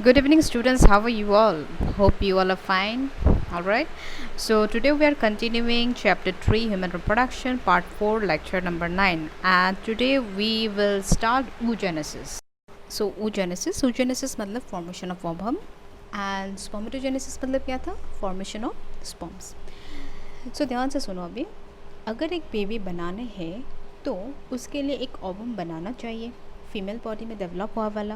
Good evening, students. How are you all? Hope you all are fine. All right. So, today we are continuing chapter 3 Human Reproduction, part 4, lecture number 9. And today we will start oogenesis. So, oogenesis मतलब formation of ovum and spermatogenesis मतलब क्या था? Formation of sperms. So, ध्यान से सुनो अभी. अगर एक बेबी बनाने हैं तो उसके लिए एक ओवम बनाना चाहिए फीमेल बॉडी में डेवलप हुआ वाला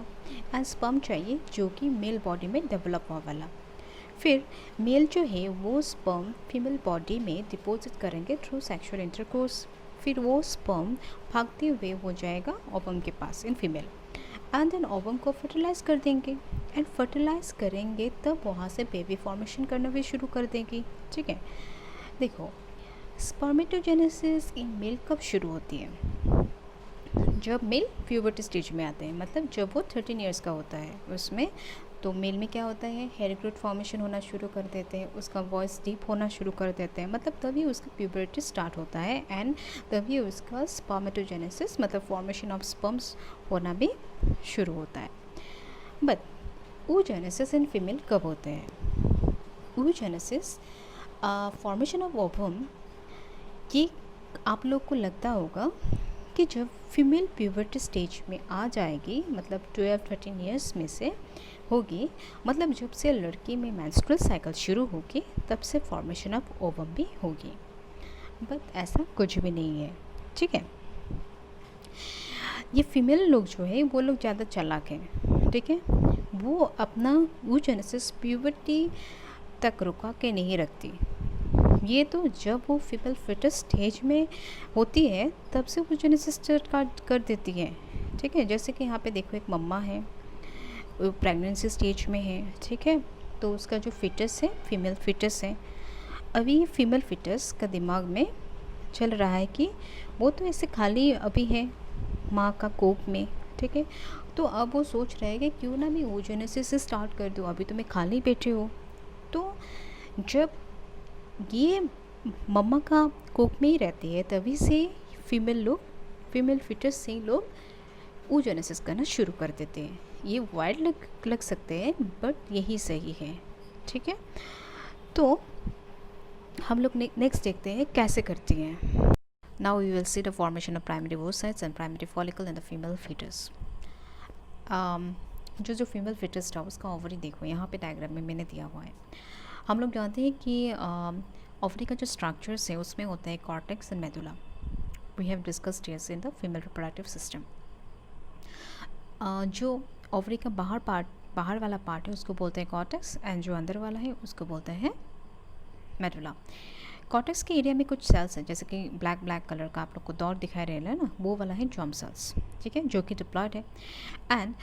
एंड स्पर्म चाहिए जो कि मेल बॉडी में डेवलप हुआ वाला. फिर मेल जो है वो स्पर्म फीमेल बॉडी में डिपोजिट करेंगे थ्रू सेक्सुअल इंटरकोर्स. फिर वो स्पर्म भागते हुए हो जाएगा ओवम के पास in female and then ovum को फर्टिलाइज कर देंगे एंड फर्टिलाइज करेंगे तब वहाँ से बेबी फॉर्मेशन करना भी शुरू कर देंगी. ठीक है, देखो स्पर्मेटोजेनेसिस इन मेल कब शुरू होती है? जब मेल प्यूबर्टी स्टेज में आते हैं, मतलब जब वो 13 इयर्स का होता है उसमें. तो मेल में क्या होता है, हेयर ग्रोथ फॉर्मेशन होना शुरू कर देते हैं, उसका वॉइस डीप होना शुरू कर देते हैं, मतलब तभी उसका प्यूबर्टी स्टार्ट होता है एंड तभी उसका स्पर्मेटोजेनेसिस मतलब फॉर्मेशन ऑफ स्पर्म्स होना भी शुरू होता है. बट oogenesis इन फीमेल कब होते हैं? oogenesis फॉर्मेशन ऑफ ओवम ये आप लोग को लगता होगा कि जब फीमेल प्यूबर्टी स्टेज में आ जाएगी, मतलब 12-13 ईयर्स में से होगी, मतलब जब से लड़की में मेंस्ट्रुअल साइकिल शुरू होगी तब से फॉर्मेशन ऑफ ओवम भी होगी. बट ऐसा कुछ भी नहीं है. ठीक है, ये फीमेल लोग जो है वो लोग ज़्यादा चालाक हैं. ठीक है, वो अपना oogenesis प्यूबर्टी तक रुका के नहीं रखती. ये तो जब वो फीमेल फिटस स्टेज में होती है तब से वो जेनेसिस स्टार्ट कर देती है. ठीक है, जैसे कि यहाँ पे देखो एक मम्मा है, वो प्रेगनेंसी स्टेज में है. ठीक है, तो उसका जो फिटस है फीमेल फिटस है. अभी फीमेल फिटस का दिमाग में चल रहा है कि वो तो ऐसे खाली अभी है माँ का कोप में. ठीक है, तो अब वो सोच रहे हैं कि क्यों ना मैं oogenesis से स्टार्ट कर दूँ, अभी तो मैं खाली बैठे हो. तो जब ये मम्मा का कोख में ही रहती है तभी से फीमेल फिटस से लोग oogenesis करना शुरू कर देते हैं. ये वाइल्ड लग सकते हैं बट यही सही है. ठीक है, तो हम लोग नेक्स्ट देखते हैं कैसे करती हैं. Now we will see the formation of primary oocytes and primary follicle in the female fetus. जो फीमेल फिटस था उसका ओवरी देखो यहाँ पे डायग्राम में मैंने दिया हुआ है. हम लोग जानते हैं कि ओवरी का जो स्ट्रक्चर्स है उसमें होता है cortex and medulla. We have discussed this in the female reproductive system. जो ओवरी का बाहर वाला पार्ट है उसको बोलते हैं कॉर्टेक्स एंड जो अंदर वाला है उसको बोलते हैं मेडुला. कॉर्टेक्स के एरिया में कुछ सेल्स हैं, जैसे कि ब्लैक कलर का आप लोग को डॉट दिखाई रहा है ना, वो वाला है जर्म सेल्स. ठीक है, जो कि डिप्लॉयड है. एंड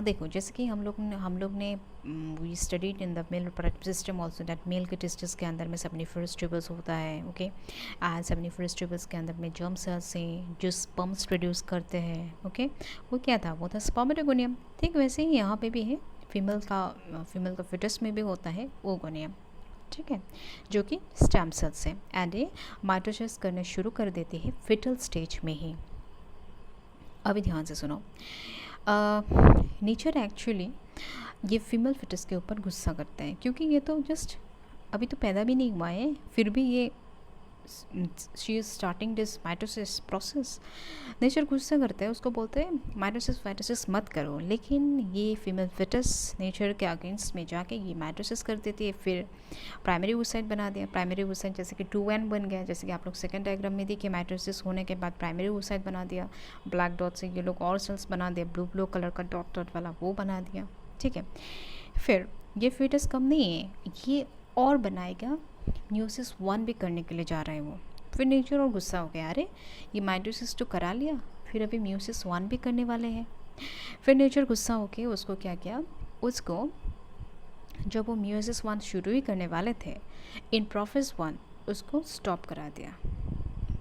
देखो जैसे कि हम लोग ने we studied in the male reproductive system also that male के टेस्टिस के अंदर में सेमिनिफरस ट्यूबल्स होता है. ओके, एंड सेमिनिफरस ट्यूबल्स के अंदर में जर्म सेल्स हैं जो स्पर्म्स प्रोड्यूस करते हैं. ओके, वो क्या था, वो था स्पर्मेटोगोनियम. ठीक, वैसे ही यहाँ पे भी है, फीमेल का फिटस में भी होता है ओगोनियम. ठीक है, जो कि स्टेम सेल्स हैं एंड ये माइटोसिस करना शुरू कर देते हैं फिटल स्टेज में ही. अभी ध्यान से सुनो. नेचर एक्चुअली ये फीमेल फिटस के ऊपर गुस्सा करता है क्योंकि ये तो जस्ट अभी तो पैदा भी नहीं हुआ है, फिर भी ये she is starting this mitosis process. Nature गुस्सा करता है, उसको बोलते हैं माइटोसिस मत करो, लेकिन ये फीमेल फिटस नेचर के अगेंस्ट में जाके ये माइटोसिस कर देती है. फिर प्राइमरी oocyte बना दिया. प्राइमरी oocyte जैसे कि 2n बन गया, जैसे कि आप लोग सेकेंड डायग्राम में देखिए माइटोसिस होने के बाद प्राइमरी oocyte बना दिया. ब्लैक डॉट से ये लोग और सेल्स बना दिया, ब्लू कलर का डॉट वाला वो बना दिया. ठीक है, फिर ये फिटस कम नहीं है, ये और बनाएगा, म्यूसिस 1 भी करने के लिए जा रहा है वो. फिर नेचर और गुस्सा हो गया, अरे ये माइटोसिस तो करा लिया, फिर अभी म्यूसिस 1 भी करने वाले हैं. फिर नेचर गुस्सा हो के उसको क्या किया, उसको जब वो म्यूसिस 1 शुरू ही करने वाले थे इन प्रोफेस 1 उसको स्टॉप करा दिया.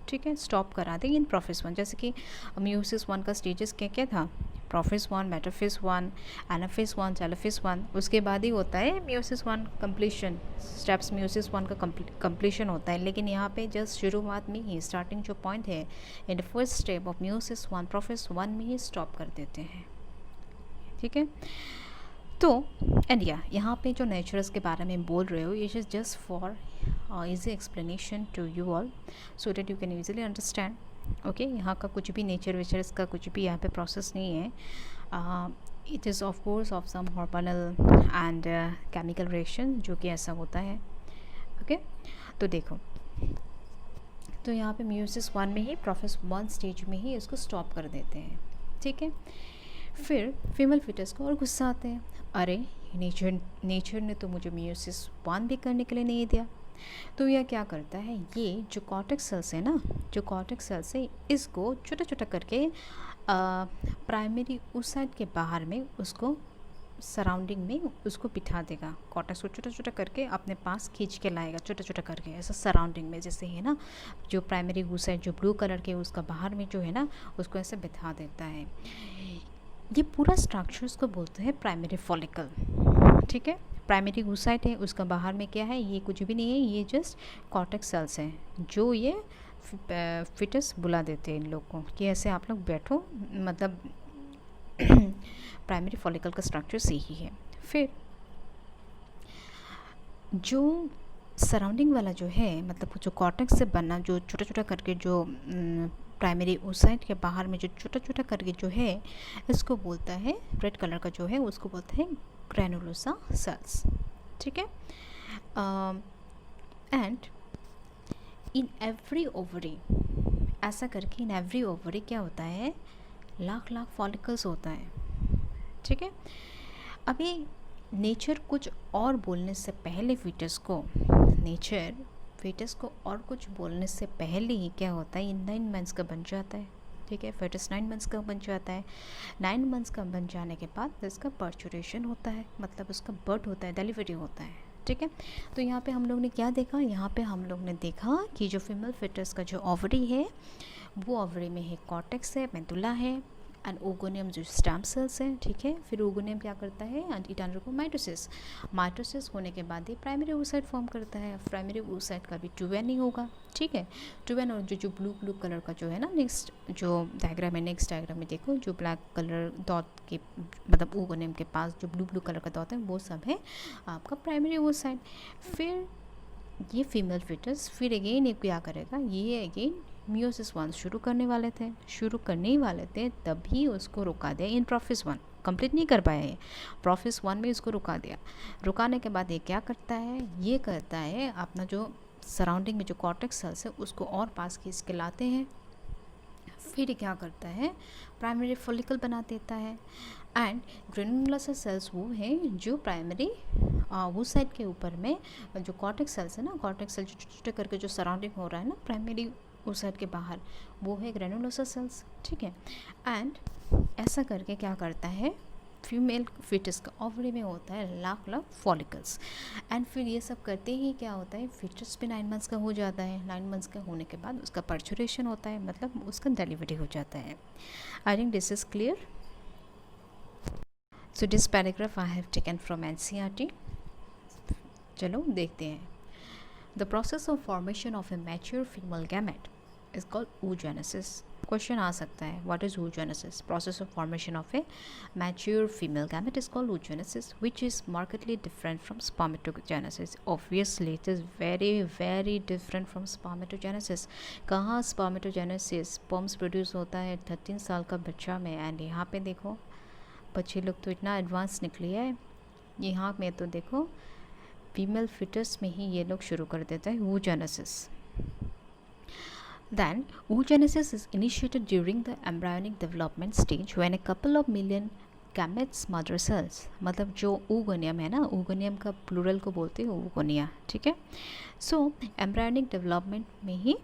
ठीक है, स्टॉप करा दें इन प्रोफेस 1. जैसे कि म्यूसिस 1 का स्टेजेस क्या क्या था, प्रोफेस 1, मेटाफेस 1, एनाफेस 1, टेलोफेस 1. उसके बाद ही होता है म्यूसिस 1 कंप्लीशन. स्टेप्स म्यूसिस 1 का कंप्लीशन होता है, लेकिन यहाँ पे जस्ट शुरुआत में ही स्टार्टिंग जो पॉइंट है in the first step of meiosis 1 prophase 1 में ही स्टॉप कर देते हैं. ठीक है, तो एंड या यहाँ पे जो नेचर्स के बारे में बोल रहे हो, ये just for easy explanation to you all, so that you can easily understand. Okay, यहाँ का कुछ भी नेचर वेचर्स का कुछ भी यहाँ पे प्रोसेस नहीं है। It is of course of some hormonal and chemical reaction जो कि ऐसा होता है। ओके, तो देखो, तो यहाँ पे म्यूसिस 1 में ही, प्रोफेस 1 स्टेज में ही इसको स्टॉप कर देते हैं। ठीक है, फिर फीमेल फिटस को और गुस्सा आते हैं, अरे नेचर ने तो मुझे म्यूसिस 1 भी करने के लिए नहीं दिया। तो यह क्या करता है, ये जो कॉर्टेक्स सेल्स है ना, जो कॉर्टेक्स सेल्स है, इसको छोटा छोटा करके प्राइमरी oocyte के बाहर में उसको सराउंडिंग में उसको बिठा देगा। कॉर्टेक्स को छोटा छोटा करके अपने पास खींच के लाएगा, छोटा छोटा करके ऐसा सराउंडिंग में, जैसे है ना जो प्राइमरी oocyte जो ब्लू कलर के उसका बाहर में जो है ना, उसको ऐसे बिठा देता है। ये पूरा स्ट्रक्चर उसको बोलते हैं प्राइमरी फॉलिकल। ठीक है, प्राइमरी oocyte है, उसका बाहर में क्या है, ये कुछ भी नहीं है, ये जस्ट कॉर्टेक्स सेल्स हैं जो ये फिटस बुला देते हैं इन लोग को कि ऐसे आप लोग बैठो, मतलब प्राइमरी फॉलिकल का स्ट्रक्चर सही है। फिर जो सराउंडिंग वाला जो है, मतलब जो कॉर्टेक्स से बना, जो छोटा छोटा करके जो प्राइमरी oocyte के बाहर में जो छोटा छोटा करके जो है, इसको बोलता है, रेड कलर का जो है उसको बोलते हैं ग्रैनुलोसा सेल्स। ठीक है, एंड इन एवरी ओवरी, ऐसा करके इन एवरी ओवरी क्या होता है, लाख लाख फॉलिकल्स होता है। ठीक है, अभी नेचर कुछ और बोलने से पहले फीटस को और कुछ बोलने से पहले ही क्या होता है, ये 9 मंथ्स का बन जाता है। ठीक है, फीटस 9 मंथ्स का बन जाता है। 9 मंथ्स का बन जाने के बाद इसका पर्चुरेशन होता है, मतलब उसका बर्थ होता है, डिलीवरी होता है। ठीक है, तो यहाँ पे हम लोग ने क्या देखा, यहाँ पे हम लोग ने देखा कि जो फीमेल फिटस का जो ओवरी है, वो ओवरी में है कॉर्टेक्स है, मेदुला है, एंड ओगोनियम जो स्टेम सेल्स है। ठीक है, फिर ओगोनियम क्या करता है, एंड इट अंडरगो माइटोसिस होने के बाद ही प्राइमरी oocyte फॉर्म करता है। प्राइमरी oocyte का भी 2n ही होगा। ठीक है, 2n, और जो ब्लू कलर का जो है ना, नेक्स्ट जो डायग्राम है, नेक्स्ट डायग्राम में देखो, जो ब्लैक कलर डॉट के, मतलब ओगोनियम के पास जो ब्लू कलर का डॉट है, वो सब है आपका प्राइमरी oocyte। फिर ये फीमेल फिटस फिर अगेन ये क्या करेगा, ये अगेन म्यूसिस 1 शुरू करने ही वाले थे, तभी उसको रुका दिया इन प्रोफेस 1, कंप्लीट नहीं कर पाया ये, प्रोफेस 1 में इसको रुका दिया। रुकाने के बाद ये क्या करता है, ये करता है अपना जो सराउंडिंग में जो कॉर्टेक्स सेल्स है उसको और पास खींच के लाते हैं। फिर क्या करता है, प्राइमरी फॉलिकल बना देता है। एंड ग्रेनुलोसा सेल्स वो हैं जो प्राइमरी oocyte के ऊपर में जो कॉर्टेक्स सेल्स है ना, कॉर्टेक्स सेल जो छोटे छोटे करके जो सराउंडिंग हो रहा है ना प्राइमरी oocyte के बाहर, वो है ग्रेनुलोसा सेल्स। ठीक है, एंड ऐसा करके क्या करता है, फीमेल फिटस का ओवरी में होता है लाख लाख फॉलिकल्स। एंड फिर ये सब करते ही क्या होता है, फिटस भी 9 मंथ्स का हो जाता है। 9 मंथ्स का होने के बाद उसका पर्चुरेशन होता है, मतलब उसका डिलीवरी हो जाता है। I think this is clear. So this paragraph I have taken from NCERT। चलो देखते हैं। The process of formation of a mature female gamete is called oogenesis। Question आ सकता है, what is oogenesis? Process of formation of a mature female gamete is called oogenesis, which is markedly different from spermatogenesis. Obviously it is very very different from spermatogenesis. कहाँ spermatogenesis sperms produce होता है 13 साल का बच्चा में, and यहाँ पे देखो बच्चे लोग तो इतना एडवांस निकली है, यहाँ में तो देखो फीमेल फिटस में ही ये लोग शुरू कर देता है oogenesis. Then oogenesis is initiated during the embryonic development stage when a couple of million gametes mother cells, मतलब जो oogonia है ना, oogonia का प्लूरल को बोलते हैं oogonia। ठीक है, सो एम्ब्रायोनिक डेवलपमेंट में ही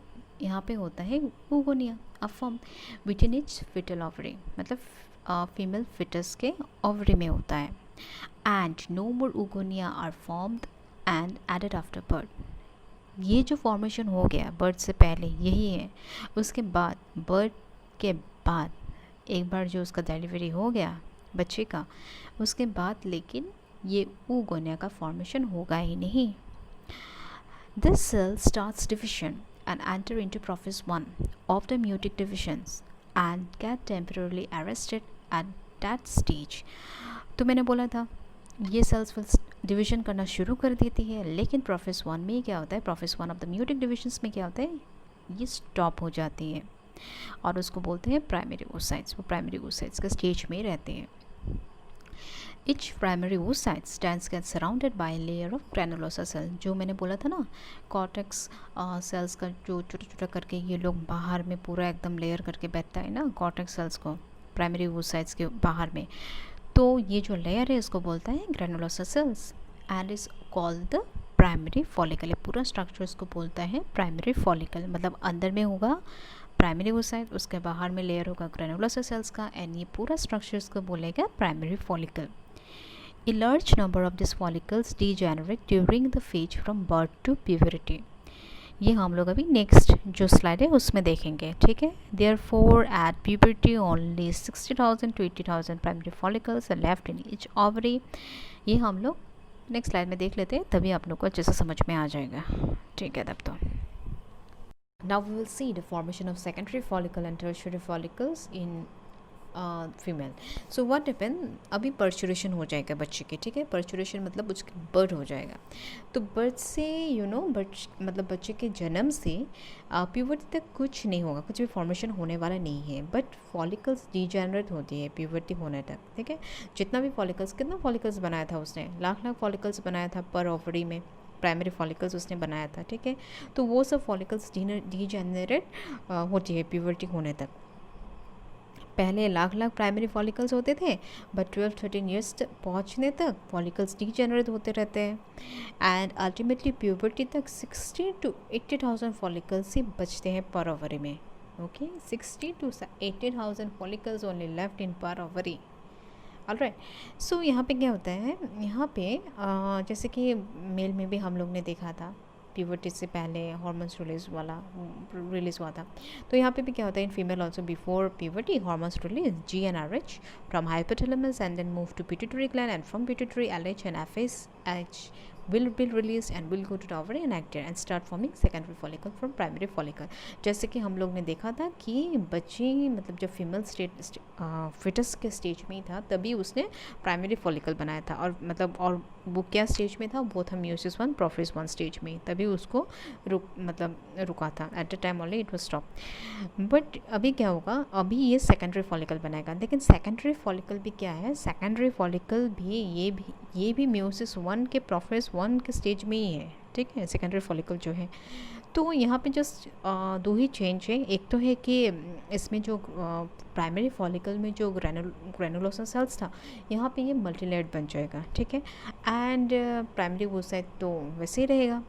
यहाँ पे होता है oogonia a form within its fetal ovary, मतलब फीमेल फिटस के ओवरी में होता है। And no more oogonia are formed and added after birth। ये जो फॉर्मेशन हो गया बर्थ से पहले यही है, उसके बाद बर्थ के बाद एक बार जो उसका डिलीवरी हो गया बच्चे का, उसके बाद लेकिन ये oogonia का फॉर्मेशन होगा ही नहीं। This cell starts division and enter into process 1 of the meiotic divisions and get temporarily arrested at that stage। तो मैंने बोला था ये सेल्स फिर डिवीजन करना शुरू कर देती है, लेकिन प्रोफेस 1 में क्या होता है, prophase 1 of the meiotic divisions में क्या होता है, ये स्टॉप हो जाती है और उसको बोलते हैं प्राइमरी oocytes। वो प्राइमरी oocytes के स्टेज में रहते हैं। Each primary oocyte stands gets surrounded by a layer of granulosa cell। जो मैंने बोला था ना, कॉर्टेक्स सेल्स का जो छोटा छोटा करके ये लोग बाहर में पूरा एकदम लेयर करके बैठता है ना कॉर्टेक्स सेल्स को प्राइमरी oocytes के बाहर में, तो ये जो लेयर है इसको बोलता है granulosa cells and is called the primary follicle. पूरा स्ट्रक्चर इसको बोलता है प्राइमरी फॉलिकल। मतलब अंदर में होगा प्राइमरी oocyte, उसके बाहर में लेयर होगा ग्रेनुलोसा सेल्स का, एंड ये पूरा स्ट्रक्चर इसको बोलेगा primary follicle. A large number of these follicles degenerate during the phase from birth to puberty। ये हम लोग अभी नेक्स्ट जो स्लाइड है उसमें देखेंगे, ठीक है। Therefore at puberty only 60,000 to 80,000 primary follicles are left in each ovary। ये हम लोग नेक्स्ट स्लाइड में देख लेते हैं, तभी आप लोग को अच्छे से समझ में आ जाएगा, ठीक है। तब तो now we will see the formation of secondary follicle and tertiary follicles in female. So what happen, अभी पर्चुरेशन हो जाएगा बच्चे के, ठीक है। पर्चुरेशन मतलब उसके बर्थ हो जाएगा, तो बर्थ से मतलब बच्चे के जन्म से प्यूबर्टी तक कुछ नहीं होगा, कुछ भी फॉर्मेशन होने वाला नहीं है, बट फॉलिकल्स डीजेनरेट होती है प्यूबर्टी होने तक, ठीक है। जितना भी फॉलिकल्स, कितना फॉलिकल्स बनाया था उसने, लाख फॉलिकल्स बनाया था पर ओवरी में, प्राइमरी फॉलिकल्स उसने बनाया था, ठीक है। तो वो सब फॉलिकल्स डीजेनरेट होती है प्यूबर्टी होने तक। पहले लाख प्राइमरी फॉलिकल्स होते थे, बट 12-13 ईयर्स पहुँचने तक फॉलिकल्स डीजेनरेट होते रहते हैं, एंड अल्टीमेटली प्यूबर्टी तक 60 to 80,000 फॉलिकल्स ही बचते हैं पर ओवरी में, okay. 60 to 80,000 follicles only left in पर ओवरी, ऑलराइट। सो यहाँ पे क्या होता है, यहाँ पे जैसे कि मेल में भी हम लोग ने देखा था, प्यूबर्टी से पहले हार्मोन्स रिलीज़ हुआ था, तो यहाँ पे भी क्या होता है, in female also before puberty hormones release GnRH from hypothalamus and then move to pituitary gland, and from pituitary LH and FSH will be released and will go to the ovary and act there and start forming secondary follicle from primary follicle। जैसे कि हम लोग ने देखा था कि बच्ची मतलब जब फीमेल फिटस के स्टेज में ही था तभी उसने प्राइमरी फॉलिकल बनाया था, और मतलब और वो क्या स्टेज में था, वो था म्यूसिस 1 प्रोफेस 1 स्टेज में, तभी उसको रुका था, at the time only it was stop. But अभी क्या होगा, अभी ये सेकेंडरी फॉलिकल बनाएगा, लेकिन सेकेंडरी फॉलिकल भी क्या है, सेकेंडरी फॉलिकल भी ये भी म्यूसिस 1 के प्रोफेस 1 के स्टेज में ही है, ठीक है, सेकेंडरी फॉलिकल जो है। तो यहाँ पे जस्ट दो ही चेंज है, एक तो है कि इसमें जो प्राइमरी फॉलिकल में जो ग्रेनुलोसा सेल्स था, यहाँ पे ये मल्टीलेयर्ड बन जाएगा, ठीक है, एंड प्राइमरी oocyte तो वैसे ही रहेगा,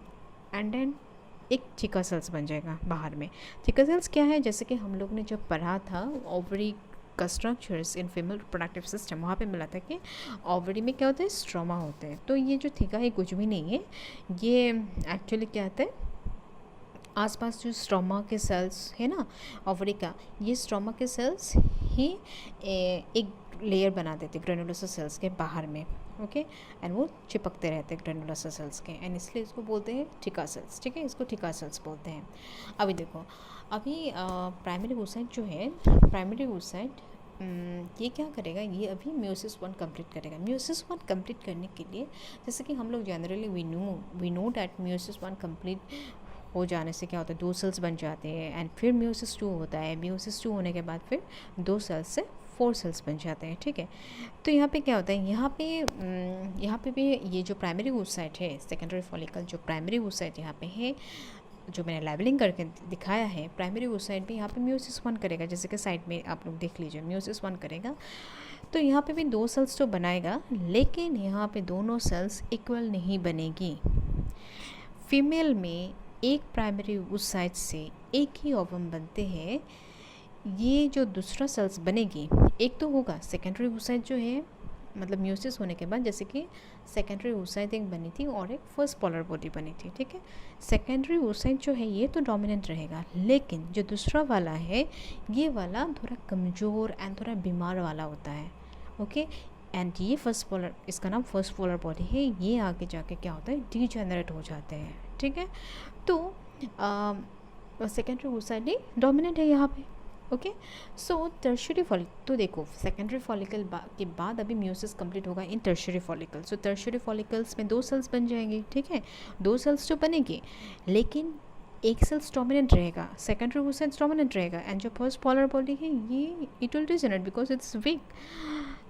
एंड देन एक थिका सेल्स बन जाएगा बाहर में। थिका सेल्स क्या है, जैसे कि हम लोग ने जब पढ़ा था ओवरी का structures in female reproductive system, वहाँ पे मिला था कि ओवरी में क्या होता है, स्ट्रोमा होता है। तो ये जो थिका है कुछ भी नहीं है, ये एक्चुअली क्या होता है, आसपास जो स्ट्रोमा के सेल्स है ना ओवरी का, ये स्ट्रोमा के सेल्स ही एक लेयर बना देते ग्रेनुलोसा सेल्स के बाहर में, ओके, एंड वो चिपकते रहते हैं ग्रेनुलोसा सेल्स के, एंड इसलिए इसको बोलते हैं थिका सेल्स, ठीक है, इसको थिका सेल्स बोलते हैं। अभी देखो, अभी प्राइमरी oocyte जो है, प्राइमरी oocyte ये क्या करेगा, ये अभी म्यूसिस 1 कंप्लीट करेगा। म्यूसिस 1 कंप्लीट करने के लिए, जैसे कि हम लोग generally we know that meiosis 1 complete हो जाने से क्या होता है, 2 सेल्स बन जाते हैं, एंड फिर म्यूसिस 2 होता है, म्यूसिस 2 होने के बाद फिर 2 सेल्स से 4 सेल्स बन जाते हैं, ठीक है। तो यहाँ पे क्या होता है, यहाँ पे भी ये जो प्राइमरी oocyte है, सेकेंडरी फॉलिकल जो प्राइमरी oocyte यहाँ पे है, जो मैंने लेबलिंग करके दिखाया है, प्राइमरी oocyte भी यहाँ पे म्यूसिस 1 करेगा, जैसे कि साइड में आप लोग देख लीजिए, म्यूसिस 1 करेगा, तो यहाँ पे भी 2 सेल्स तो बनाएगा, लेकिन यहाँ पे दोनों सेल्स इक्वल नहीं बनेगी। फीमेल में एक प्राइमरी oocyte से एक ही ओवम बनते हैं, ये जो दूसरा सेल्स बनेगी, एक तो होगा सेकेंडरी oocyte जो है, मतलब म्यूसिस होने के बाद, जैसे कि सेकेंडरी oocyte एक बनी थी और एक फर्स्ट पोलर बॉडी बनी थी, ठीक है। सेकेंडरी oocyte जो है ये तो डोमिनेंट रहेगा, लेकिन जो दूसरा वाला है, ये वाला थोड़ा कमज़ोर एंड थोड़ा बीमार वाला होता है, ओके, एंड ये फर्स्ट पोलर, इसका नाम फर्स्ट पोलर बॉडी है, ये आगे जाके क्या होता है, डीजेनरेट हो जाते हैं, ठीक है। तो सेकेंडरी oocyte डोमिनेंट है यहाँ पे, ओके। सो टर्शियरी फॉलिकल, तो देखो सेकेंडरी फॉलिकल के बाद अभी म्यूसिस कंप्लीट होगा इन टर्शियरी फॉलिकल। सो टर्शियरी फॉलिकल्स में 2 सेल्स बन जाएंगे, ठीक है, 2 सेल्स तो बनेंगे, लेकिन एक सेल्स डोमिनेंट रहेगा, सेकेंडरी oocytes डोमिनेंट रहेगा, एंड जो फर्स्ट पोलर बॉडी है ये it will degenerate because it's weak.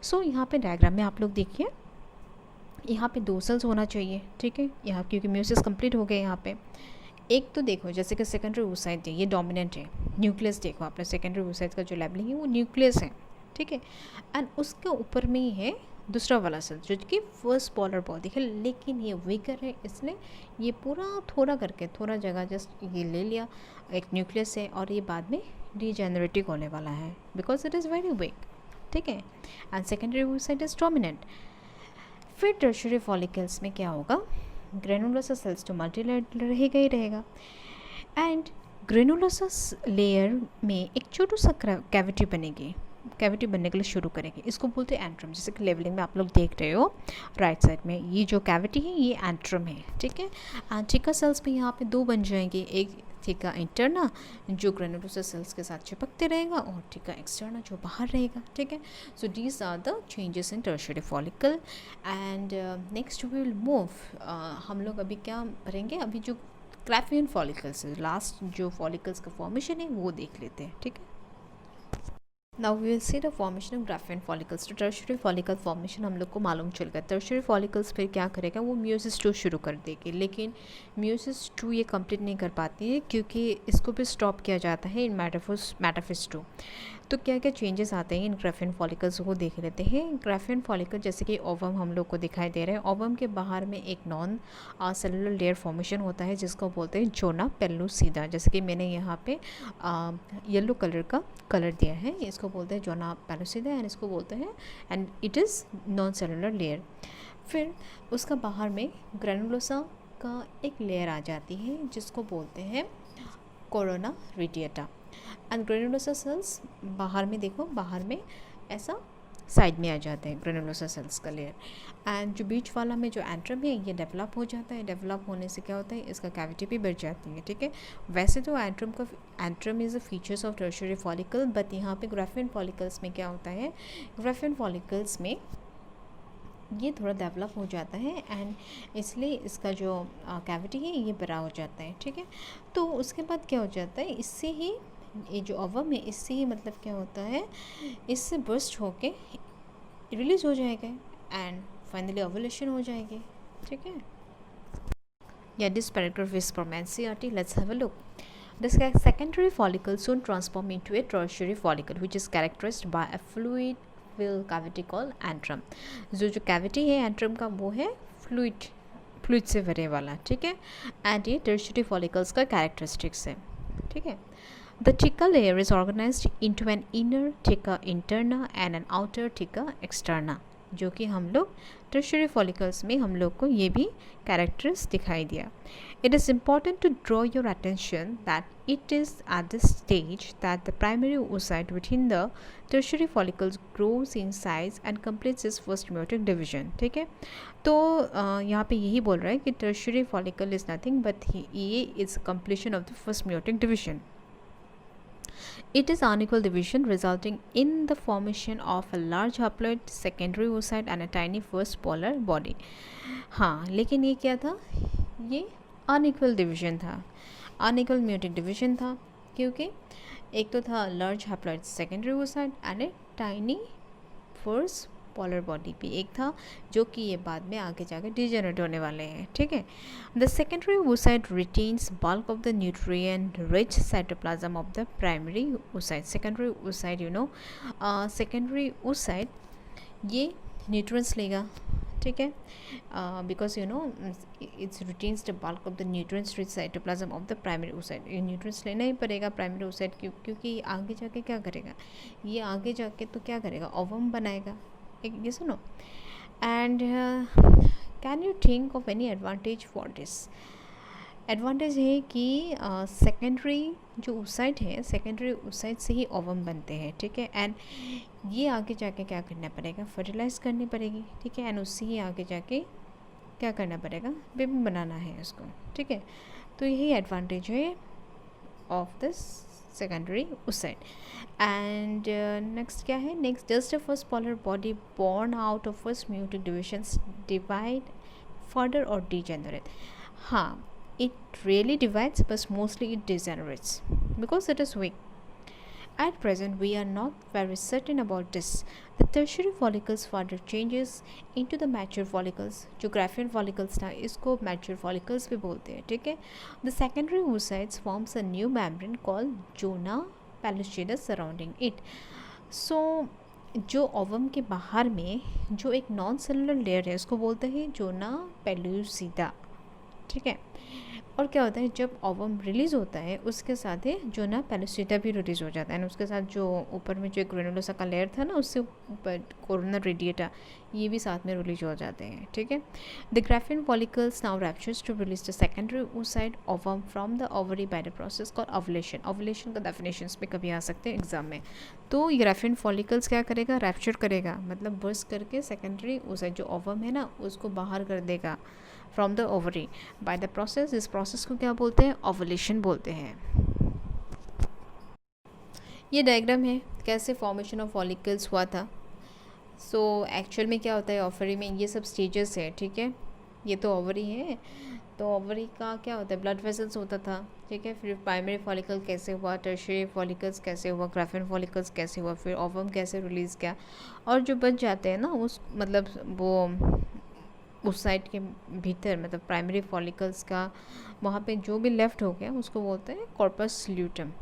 So यहाँ पे डायग्राम में आप लोग देखिए, यहाँ पे 2 सेल्स होना चाहिए, ठीक है, यहाँ क्योंकि म्यूसिस कंप्लीट हो गए यहाँ पे। एक तो देखो जैसे कि सेकेंडरी oocyte है, ये डोमिनेंट है, न्यूक्लियस देखो आपने, सेकेंडरी oocyte का जो लेबलिंग है वो न्यूक्लियस है, ठीक है, एंड उसके ऊपर में ही है दूसरा वाला सेल जो कि फर्स्ट पोलर बॉडी है, लेकिन ये वीकर है, इसलिए ये पूरा थोड़ा करके थोड़ा जगह जस्ट ये ले लिया, एक न्यूक्लियस है, और ये बाद में डिजेनरेटिव होने वाला है because it is very weak, ठीक है, and secondary oocyte is dominant. फिर टर्शियरी फॉलिकल्स में क्या होगा, ग्रेनुलोसस सेल्स तो मल्टीलेयर रहेगा ही रहेगा, एंड ग्रेनुलोसस लेयर में एक छोटू सा कैविटी बनेगी, कैविटी बनने के लिए शुरू करेंगे, इसको बोलते हैं एंट्रम। जैसे कि लेवलिंग में आप लोग देख रहे हो राइट साइड में, ये जो कैविटी है ये एंट्रम है, ठीक है, एंड थिका सेल्स में यहाँ पे 2 बन जाएंगे, एक थिका इंटरना जो ग्रेनुलोसस सेल्स के साथ चिपकते रहेगा, और थिका एक्सटर्ना जो बाहर रहेगा, ठीक है। So these are the changes in tertiary follicle, and next we will move, हम लोग अभी क्या करेंगे, अभी जो ग्राफियन फॉलिकल्स है, लास्ट जो फॉलिकल्स का फॉर्मेशन है वो देख लेते हैं, ठीक है। Now we will see the formation of graafian follicles. तो टर्शियरी फॉलिकल फॉर्मेशन हम लोग को मालूम चल गया, टर्शियरी फॉलिकल्स फिर क्या करेगा, वो म्यूसिस 2 शुरू कर देगी, लेकिन म्यूसिस 2 ये कंप्लीट नहीं कर पाती है क्योंकि इसको भी स्टॉप किया जाता है इन मेटाफेज 2। तो क्या क्या चेंजेस आते हैं इन ग्राफियन फॉलिकल्स को देख लेते हैं। ग्राफियन फॉलिकल जैसे कि ओवम हम लोग को दिखाई दे रहा है, ओवम के बाहर में एक नॉन सेलुलर लेयर फॉर्मेशन होता है जिसको बोलते हैं जोना पेलुसिडा, जैसे कि मैंने यहाँ पे येलो कलर का कलर दिया है, इसको बोलते हैं जोना पेलुसिडा, एंड इसको बोलते हैं, and it is non cellular layer. फिर उसका बाहर में ग्रेनुलोसा का एक लेयर आ जाती है जिसको बोलते हैं corona radiata, and granulosa cells बाहर में देखो, बाहर में ऐसा साइड में आ जाते हैं ग्रेनुलोसा सेल्स का लेयर, एंड जो बीच वाला में जो एंट्रम है ये डेवलप हो जाता है, डेवलप होने से क्या होता है, इसका कैविटी भी बढ़ जाती है, ठीक है। वैसे तो antrum is a features of tertiary follicle, but यहाँ पे ग्राफियन फॉलिकल्स में क्या होता है, ग्राफियन फॉलिकल्स में ये थोड़ा डेवलप हो जाता है, एंड इसलिए इसका जो कैविटी है ये बड़ा हो जाता है, ठीक है। तो उसके बाद क्या हो जाता है, इससे ही ये जो ओवम है इससे ही मतलब क्या होता है, इससे बर्स्ट होके रिलीज हो जाएगा, एंड फाइनली ओवुलेशन हो जाएगी, ठीक है। Yeah, this paragraph is from NCERT. Let's have a look. The secondary follicle soon transform into a tertiary follicle, which is characterized by a fluid fill cavity called antrum. जो cavity है antrum का वो है fluid से भरे वाला, ठीक है, and ये tertiary follicles का characteristics है, ठीक है। The theca layer is organized into an inner theca interna and an outer theca externa, जो कि हम लोग टर्शियरी फॉलिकल्स में हम लोग को ये भी कैरेक्टर्स दिखाई दिया। It is important to draw your attention that it is at this stage that the primary oocyte within the tertiary follicles grows in size and completes its first meiotic division, ठीक है। तो यहाँ पे यही बोल रहा है कि tertiary follicle is nothing but ये is completion of the first meiotic division. It is unequal division resulting in the formation of a large haploid secondary oocyte and a tiny first polar body. हाँ, लेकिन ये क्या था, ये unequal division था, unequal meiotic division था, क्योंकि एक तो था large haploid secondary oocyte and a tiny first polar body भी एक था, जो कि ये बाद में आगे जाकर डिजेनरेट होने वाले हैं, ठीक है। The secondary oocyte retains bulk of the nutrient rich cytoplasm of the primary oocyte. Secondary oocyte, you know, secondary oocyte ये न्यूट्रिएंट्स लेगा, ठीक है, because you know it's retains the bulk of the nutrients rich cytoplasm of the primary oocyte. ये nutrients लेना ही पड़ेगा primary oocyte क्योंकि आगे जाके क्या करेगा, ये आगे जाके तो क्या करेगा, ओवम बनाएगा, ये सुनो। And can you think of any advantage for this. Advantage है कि सेकेंडरी जो oocyte है, सेकेंडरी oocyte से ही ओवम बनते हैं, ठीक है, एंड ये आगे जाके क्या करना पड़ेगा, फर्टिलाइज करनी पड़ेगी, ठीक है, एंड उससे ही आगे जाके क्या करना पड़ेगा, बेबी बनाना है उसको, ठीक है। तो यही एडवांटेज है of this secondary oocyte. And next क्या है, next does the first polar body born out of first meiotic divisions divide further और डिजेनरेट. हाँ, it really divides, but mostly it degenerates because it is weak. At present, we are not very certain about this. The tertiary follicles further changes into the mature follicles. जो Graafian follicles था इसको mature follicles भी बोलते हैं, ठीक है. The secondary oocytes forms a new membrane called zona pellucida surrounding it. So जो ovum के बाहर में जो एक नॉन सेलुलर लेयर है उसको बोलते हैं जोना पेलुसिडा, ठीक है. और क्या होता है, जब ओवम रिलीज़ होता है उसके साथ ही जोना पेलुसिडा भी रिलीज़ हो जाता है, उसके साथ जो ऊपर में जो ग्रेनुलोसा का लेयर था ना उससे ऊपर कोरोना रेडिएटा ये भी साथ में रिलीज हो जाते हैं, ठीक है. The graafian follicles now ruptures to release the secondary oocyte ovum from the ovary by the process called ovulation. Ovulation का डेफिनेशंस में कभी आ सकते हैं एग्जाम में. तो ये ग्राफियन फॉलिकल्स क्या करेगा, रैप्चर करेगा, मतलब बर्स्ट करके सेकेंडरी oocyte जो ओवम है ना उसको बाहर कर देगा from the ovary by the process. इस प्रोसेस को क्या बोलते हैं, ओवुलेशन बोलते हैं. ये डायग्राम है कैसे फॉर्मेशन ऑफ फॉलिकल्स हुआ था. सो एक्चुअल में क्या होता है, ओवरी में ये सब स्टेजेस है, ठीक है. ये तो ओवरी है, तो ओवरी का क्या होता है, ब्लड वेसल्स होता था, ठीक है. फिर प्राइमरी फॉलिकल कैसे हुआ, टर्शियरी फॉलिकल्स कैसे हुआ, ग्राफियन फॉलिकल्स कैसे हुआ, फिर ओवम कैसे रिलीज़ किया, और जो बच जाते हैं ना उस मतलब वो उस साइड के भीतर मतलब प्राइमरी फॉलिकल्स का वहाँ पे जो भी लेफ़्ट हो गया उसको बोलते हैं कॉर्पस ल्यूटम.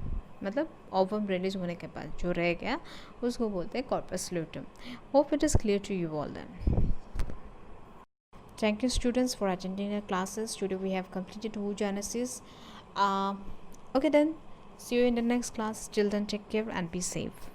मतलब ओवम रिलीज होने के बाद जो रह गया उसको बोलते हैं corpus luteum. Hope it is clear to you all then. Thank you students for attending our classes. Today we have completed oogenesis. Okay then, see you in the next class. Till then, take care and be safe.